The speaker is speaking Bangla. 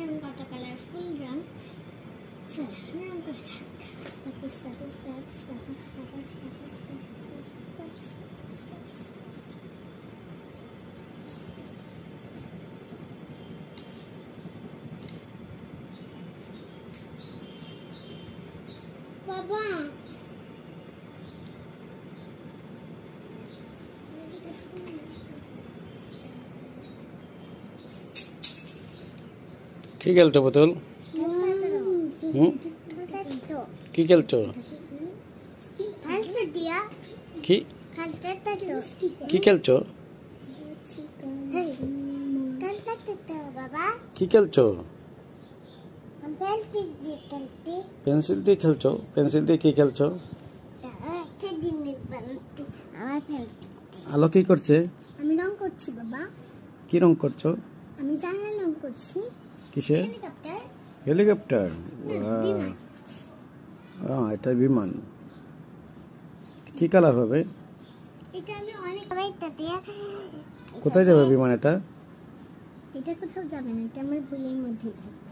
এখন কত কালারফুল রং। চলো রং করে থাক। বাবা কি খেলছো পুতুল? কি খেলছো? কি কি খেলছো? কি খেলছো? পেন্সিল দিয়ে খেলছো? পেন্সিল দিয়ে কি খেলছো? আলো কি করছে? আমি রং করছি বাবা। কি রং করছো? আমি জানলা রং করছি। কিসে? হেলিকপ্টার। হেলিকপ্টার। এটা বিমান। কি কালার হবে? এটা আমি অনেক কোথায় যাবে বিমান এটা? এটা কোথাও যাবে না, এটা আমার ভুলের মধ্যেই থাকবে।